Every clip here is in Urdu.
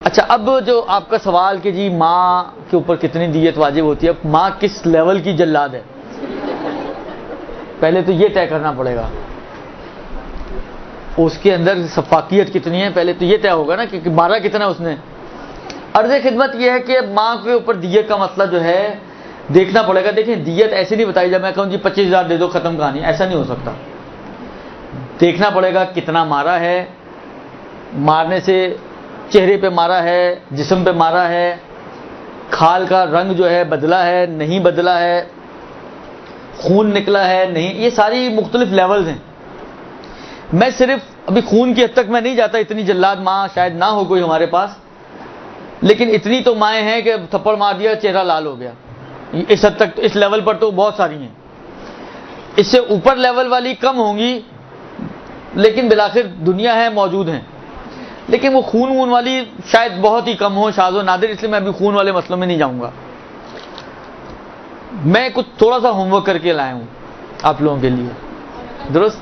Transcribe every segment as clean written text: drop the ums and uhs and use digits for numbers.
اچھا، اب جو آپ کا سوال کہ جی ماں کے اوپر کتنی دیت واجب ہوتی ہے، اب ماں کس لیول کی جلاد ہے، پہلے تو یہ طے کرنا پڑے گا. اس کے اندر سفاکیت کتنی ہے، پہلے تو یہ طے ہوگا نا کہ مارا کتنا اس نے. عرض خدمت یہ ہے کہ ماں کے اوپر دیت کا مسئلہ جو ہے دیکھنا پڑے گا. دیکھیں دیت ایسے نہیں بتائی جب میں کہوں جی 25,000 دے دو ختم کہانی، ایسا نہیں ہو سکتا. دیکھنا پڑے گا کتنا مارا ہے، مارنے سے چہرے پہ مارا ہے، جسم پہ مارا ہے، کھال کا رنگ جو ہے بدلا ہے نہیں بدلا ہے، خون نکلا ہے نہیں، یہ ساری مختلف لیولز ہیں. میں صرف ابھی خون کی حد تک میں نہیں جاتا، اتنی جلاد ماں شاید نہ ہو کوئی ہمارے پاس، لیکن اتنی تو مائیں ہیں کہ تھپڑ مار دیا چہرہ لال ہو گیا. اس حد تک، اس لیول پر تو بہت ساری ہیں. اس سے اوپر لیول والی کم ہوں گی، لیکن بالآخر دنیا ہے، موجود ہیں. لیکن وہ خون وون والی شاید بہت ہی کم ہو، شاذ و نادر، اس لیے میں ابھی خون والے مسئلوں میں نہیں جاؤں گا. میں کچھ تھوڑا سا ہوم ورک کر کے لایا ہوں آپ لوگوں کے لیے. درست؟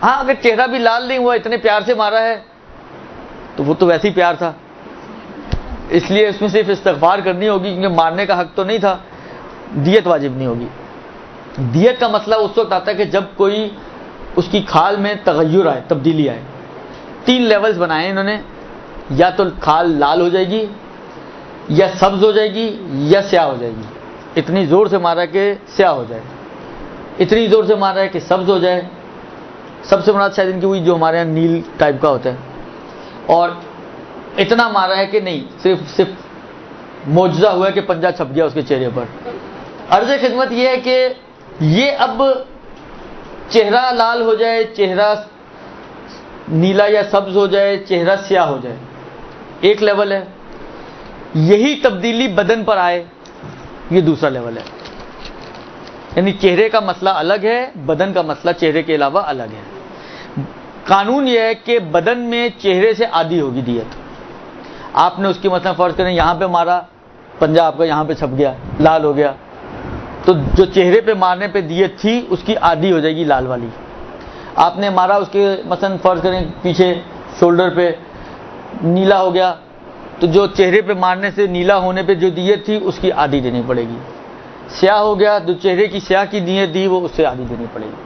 ہاں، اگر چہرہ بھی لال نہیں ہوا، اتنے پیار سے مارا ہے تو وہ تو ویسے ہی پیار تھا، اس لیے اس میں صرف استغفار کرنی ہوگی، کیونکہ مارنے کا حق تو نہیں تھا. دیت واجب نہیں ہوگی. دیت کا مسئلہ اس وقت آتا ہے کہ جب کوئی اس کی کھال میں تغیر آئے، تبدیلی آئے. 3 لیولز بنائے ہیں انہوں نے، یا تو کھال لال ہو جائے گی، یا سبز ہو جائے گی، یا سیاہ ہو جائے گی. اتنی زور سے مارا ہے کہ سیاہ ہو جائے، اتنی زور سے مارا ہے کہ سبز ہو جائے. سب سے مراد شاید ان کی ہوئی جو ہمارے یہاں نیل ٹائپ کا ہوتا ہے. اور اتنا مارا ہے کہ نہیں، صرف معجزہ ہوا ہے کہ پنجہ چھپ گیا اس کے چہرے پر. عرض خدمت یہ ہے کہ یہ اب چہرہ لال ہو جائے، چہرہ نیلا یا سبز ہو جائے، چہرہ سیاہ ہو جائے، ایک لیول ہے. یہی تبدیلی بدن پر آئے، یہ دوسرا لیول ہے. یعنی چہرے کا مسئلہ الگ ہے، بدن کا مسئلہ چہرے کے علاوہ الگ ہے. قانون یہ ہے کہ بدن میں چہرے سے آدھی ہوگی دیت. آپ نے اس کی مثلا فرض کریں یہاں پہ مارا، پنجہ آپ کا یہاں پہ چھپ گیا، لال ہو گیا، تو جو چہرے پہ مارنے پہ دیت تھی اس کی آدھی ہو جائے گی لال والی. آپ نے مارا اس کے مثلا فرض کریں پیچھے شولڈر پہ، نیلا ہو گیا، تو جو چہرے پہ مارنے سے نیلا ہونے پہ جو دیت تھی اس کی آدھی دینی پڑے گی. سیاہ ہو گیا، جو چہرے کی سیاہ کی دیت دی وہ اس سے آدھی دینی پڑے گی.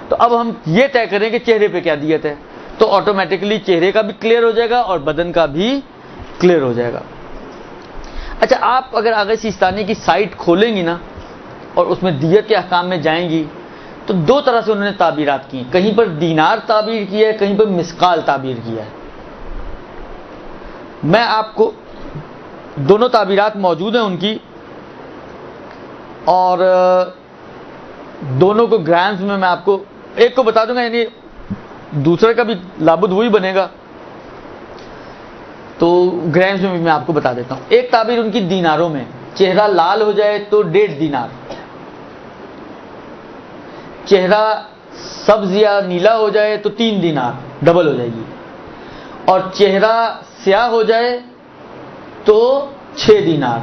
تو اب ہم یہ طے کریں کہ چہرے پہ کیا دیت ہے، تو آٹومیٹکلی چہرے کا بھی کلیئر ہو جائے گا اور بدن کا بھی کلیئر ہو جائے گا. اچھا، آپ اگر آغا سیستانی کی سائٹ کھولیں گی نا اور اس میں دیت کے احکام میں جائیں گی تو 2 طرح سے انہوں نے تعبیرات کی ہیں. کہیں پر دینار تعبیر کیا ہے، کہیں پر مسقال تعبیر کیا ہے. میں آپ کو دونوں تعبیرات موجود ہیں ان کی، اور دونوں کو گرامز میں آپ کو ایک کو بتا دوں گا، یعنی دوسرے کا بھی لابد وہی بنے گا، تو گرامز میں بھی میں آپ کو بتا دیتا ہوں. ایک تعبیر ان کی دیناروں میں، چہرہ لال ہو جائے تو 1.5 دینار، چہرہ سبز یا نیلا ہو جائے تو 3 دینار، ڈبل ہو جائے گی. اور چہرہ سیاہ ہو جائے تو 6 دینار،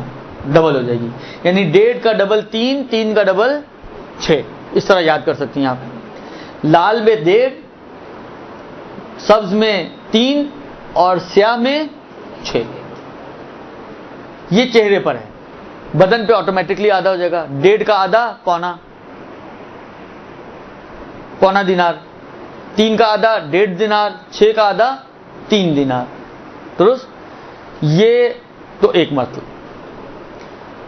ڈبل ہو جائے گی. یعنی 1.5 کا ڈبل 3، 3 کا ڈبل 6. اس طرح یاد کر سکتی ہیں آپ. لال میں 1.5، سبز میں 3 اور سیاہ میں 6. یہ چہرے پر ہے. بدن پہ آٹومیٹکلی آدھا ہو جائے گا. 1.5 کا آدھا پونا دینار، 3 کا آدھا 1.5 دینار، 6 کا آدھا 3 دینار. درست؟ یہ تو ایک مطلب.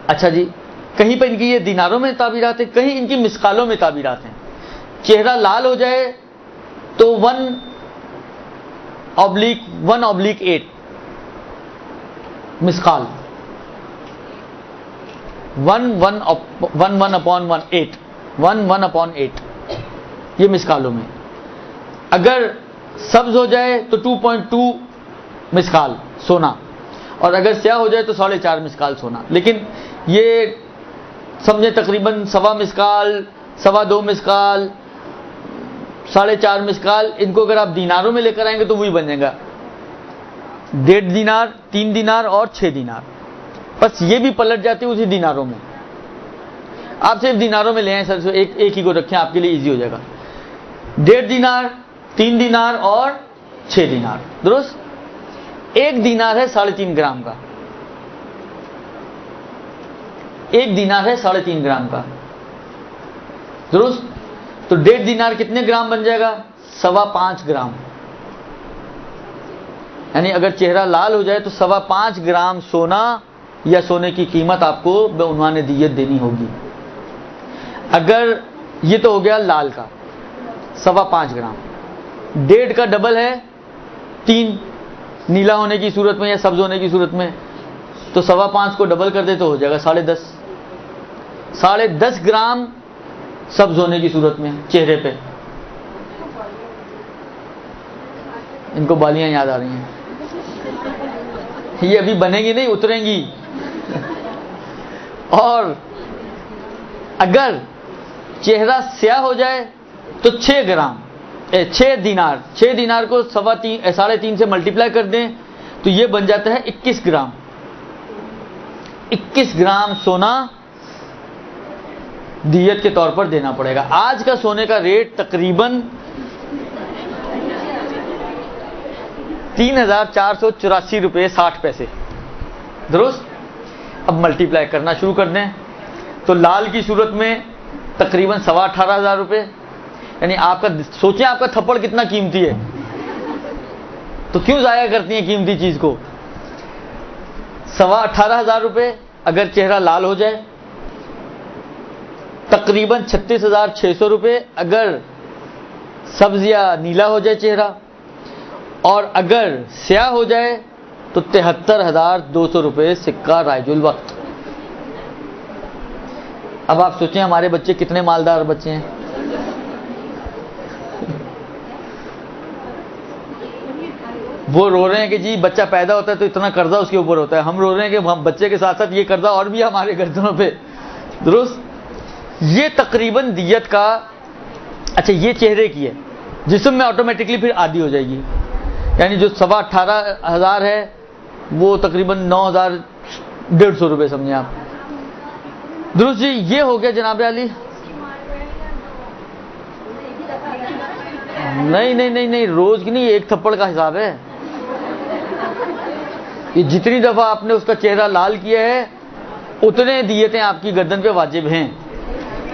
اچھا جی، کہیں پہ ان کی یہ دیناروں میں تعبیرات ہیں، کہیں ان کی مسقالوں میں تعبیرات ہیں. چہرہ لال ہو جائے تو 1/8 مسقال، 1/8 یہ مسقالوں میں. اگر سبز ہو جائے تو 2.2 مسقال سونا، اور اگر سیاہ ہو جائے تو 4.5 مسقال سونا. لیکن یہ سمجھے تقریباً 1.25 مسقال، 2.25 مسقال، 4.5 مسقال، ان کو اگر آپ دیناروں میں لے کر آئیں گے تو وہی بن جائے گا 1.5 دینار، 3 دینار اور 6 دینار. بس یہ بھی پلٹ جاتی ہے اسی دیناروں میں. آپ صرف دیناروں میں لے آئیں سر، ایک ہی کو رکھیں، آپ کے لیے ایزی ہو جائے گا. 1.5 دینار، 3 دینار اور 6 دینار. درست؟ 1 دینار ہے 3.5 گرام کا، 1 دینار ہے 3.5 گرام کا، درست؟ تو 1.5 دینار کتنے گرام بن جائے گا؟ 5.25 گرام۔ یعنی اگر چہرہ لال ہو جائے تو 5.25 گرام سونا یا سونے کی قیمت آپ کو بعنوان دیت دینی ہوگی۔ اگر یہ تو ہو گیا لال کا 5.25 گرام، 1.5 کا ڈبل ہے 3، نیلا ہونے کی صورت میں یا سبز ہونے کی صورت میں، تو 5.25 کو ڈبل کر دے تو ہو جائے گا 10.5۔ 10.5 گرام سبز ہونے کی صورت میں چہرے پہ، ان کو بالیاں یاد آ رہی ہیں، یہ ابھی بنیں گی نہیں، اتریں گی۔ اور اگر چہرہ سیاہ ہو جائے تو 6 دینار کو 3.5 سے ملٹیپلائی کر دیں تو یہ بن جاتا ہے 21 گرام۔ 21 گرام سونا دیت کے طور پر دینا پڑے گا۔ آج کا سونے کا ریٹ تقریباً 3,484 روپے 60 پیسے، درست؟ اب ملٹیپلائی کرنا شروع کر دیں تو لال کی صورت میں تقریباً 18,500 روپے، یعنی آپ کا سوچیں آپ کا تھپڑ کتنا قیمتی ہے، تو کیوں ضائع کرتی ہیں قیمتی چیز کو؟ 18,500 روپے اگر چہرہ لال ہو جائے، تقریباً 36,600 روپے اگر سبز یا نیلا ہو جائے چہرہ، اور اگر سیاہ ہو جائے تو 73,200 روپے سکہ رائج الوقت۔ اب آپ سوچیں ہمارے بچے کتنے مالدار بچے ہیں۔ وہ رو رہے ہیں کہ جی بچہ پیدا ہوتا ہے تو اتنا قرضہ اس کے اوپر ہوتا ہے، ہم رو رہے ہیں کہ ہم بچے کے ساتھ ساتھ یہ قرضہ اور بھی ہمارے گردنوں پہ، درست؟ یہ تقریباً دیت کا، اچھا یہ چہرے کی ہے، جسم میں آٹومیٹکلی پھر آدھی ہو جائے گی، یعنی جو 18,500 ہے وہ تقریباً 9,150 روپے سمجھیں آپ، درست جی؟ یہ ہو گیا جناب علی۔ نہیں، روز کی نہیں، ایک تھپڑ کا حساب ہے، یہ جتنی دفعہ آپ نے اس کا چہرہ لال کیا ہے اتنے دیتیں آپ کی گردن پہ واجب ہیں۔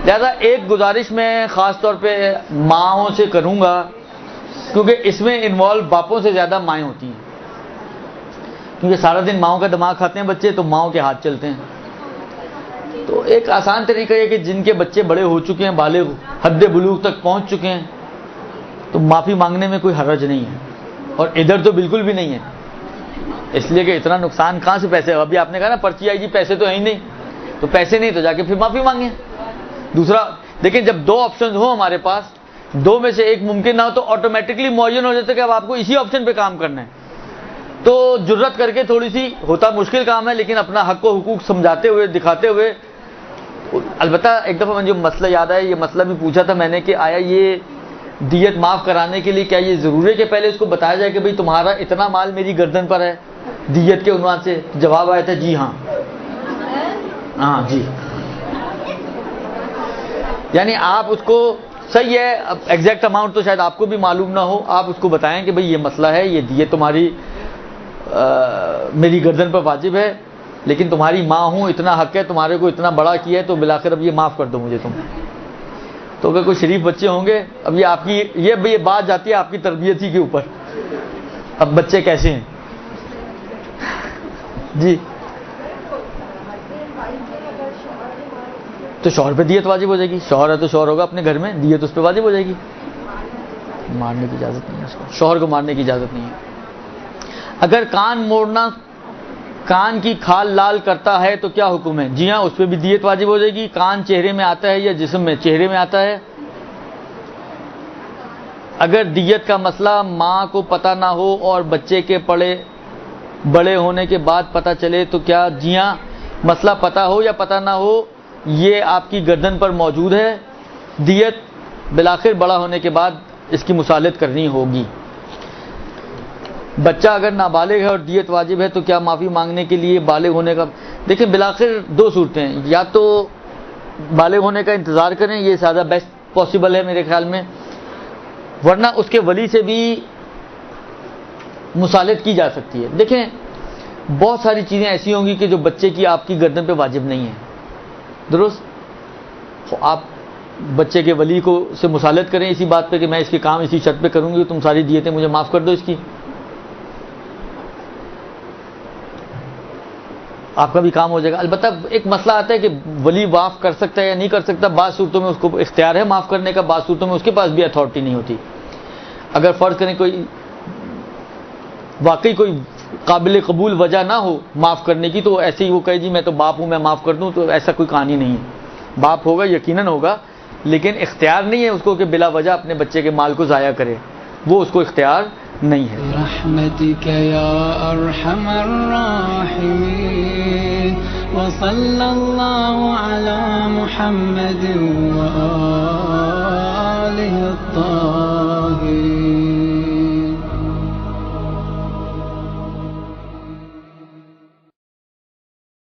لہذا ایک گزارش میں خاص طور پہ ماؤں سے کروں گا، کیونکہ اس میں انوالو باپوں سے زیادہ مائیں ہوتی ہیں، کیونکہ سارا دن ماؤں کا دماغ کھاتے ہیں بچے، تو ماؤں کے ہاتھ چلتے ہیں۔ تو ایک آسان طریقہ یہ کہ جن کے بچے بڑے ہو چکے ہیں، بالغ حد بلوغ تک پہنچ چکے ہیں، تو معافی مانگنے میں کوئی حرج نہیں ہے، اور ادھر تو بالکل بھی نہیں ہے، اس لیے کہ اتنا نقصان کہاں سے پیسے، ابھی آپ نے کہا نا پرچی آئی جی پیسے تو ہیں ہی نہیں، تو پیسے نہیں تو جا کے پھر معافی مانگیں۔ دوسرا دیکھیں، جب 2 آپشنز ہوں ہمارے پاس، 2 میں سے ایک ممکن نہ ہو تو آٹومیٹکلی معین ہو جاتا ہے کہ اب آپ کو اسی آپشن پہ کام کرنا ہے، تو جرت کر کے تھوڑی سی ہوتا مشکل کام ہے، لیکن اپنا حق و حقوق سمجھاتے ہوئے دکھاتے ہوئے۔ البتہ ایک دفعہ مجھے جو مسئلہ یاد آیا، یہ مسئلہ بھی پوچھا تھا میں نے کہ آیا یہ دیت معاف کرانے کے لیے کیا یہ ضروری ہے کہ پہلے اس کو بتایا جائے کہ بھئی تمہارا اتنا مال میری گردن پر ہے دیت کے عنوان سے؟ جواب آیا تھا جی ہاں جی، یعنی آپ اس کو صحیح ہے، اب ایگزیکٹ اماؤنٹ تو شاید آپ کو بھی معلوم نہ ہو، آپ اس کو بتائیں کہ بھئی یہ مسئلہ ہے، یہ دیت تمہاری میری گردن پر واجب ہے، لیکن تمہاری ماں ہوں، اتنا حق ہے، تمہارے کو اتنا بڑا کیا ہے، تو بلاخر اب یہ معاف کر دو مجھے تم۔ تو اگر کوئی شریف بچے ہوں گے، اب یہ آپ کی یہ بات جاتی ہے آپ کی تربیت ہی کے اوپر، اب بچے کیسے ہیں جی، تو شوہر پہ دیت واجب ہو جائے گی، شوہر ہے تو شوہر ہوگا اپنے گھر میں، دیت اس پہ واجب ہو جائے گی، مارنے کی اجازت نہیں ہے اس کو، شوہر کو مارنے کی اجازت نہیں ہے۔ اگر کان موڑنا کان کی کھال لال کرتا ہے تو کیا حکم ہے؟ جی ہاں، اس پہ بھی دیت واجب ہو جائے گی۔ کان چہرے میں آتا ہے یا جسم میں؟ چہرے میں آتا ہے۔ اگر دیت کا مسئلہ ماں کو پتہ نہ ہو اور بچے کے بڑے ہونے کے بعد پتہ چلے تو کیا؟ جی ہاں، مسئلہ پتہ ہو یا پتہ نہ ہو، یہ آپ کی گردن پر موجود ہے، دیت بالآخر بڑا ہونے کے بعد اس کی مصالحت کرنی ہوگی۔ بچہ اگر نابالغ ہے اور دیت واجب ہے تو کیا معافی مانگنے کے لیے بالغ ہونے کا؟ دیکھیں بالآخر 2 صورتیں ہیں، یا تو بالغ ہونے کا انتظار کریں، یہ زیادہ بیسٹ پاسبل ہے میرے خیال میں، ورنہ اس کے ولی سے بھی مصالحت کی جا سکتی ہے. دیکھیں بہت ساری چیزیں ایسی ہوں گی کہ جو بچے کی آپ کی گردن پہ واجب نہیں ہے, درست؟ آپ بچے کے ولی کو سے مصالحت کریں اسی بات پہ کہ میں اس کے کام اسی شرط پہ کروں گی, تم ساری دیتیں مجھے معاف کر دو اس کی, آپ کا بھی کام ہو جائے گا. البتہ ایک مسئلہ آتا ہے کہ ولی معاف کر سکتا ہے یا نہیں کر سکتا. بعض صورتوں میں اس کو اختیار ہے معاف کرنے کا, بعض صورتوں میں اس کے پاس بھی اتھارٹی نہیں ہوتی. اگر فرض کریں کوئی واقعی کوئی قابل قبول وجہ نہ ہو معاف کرنے کی, تو ایسے ہی وہ کہے جی میں تو باپ ہوں میں معاف کر دوں, تو ایسا کوئی کہانی نہیں ہے. باپ ہوگا یقیناً ہوگا, لیکن اختیار نہیں ہے اس کو کہ بلا وجہ اپنے بچے کے مال کو ضائع کرے, وہ اس کو اختیار نہیں ہے. برحمتک یا ارحم الراحمین وصلی اللہ علی محمد وآلہ الطاہرین.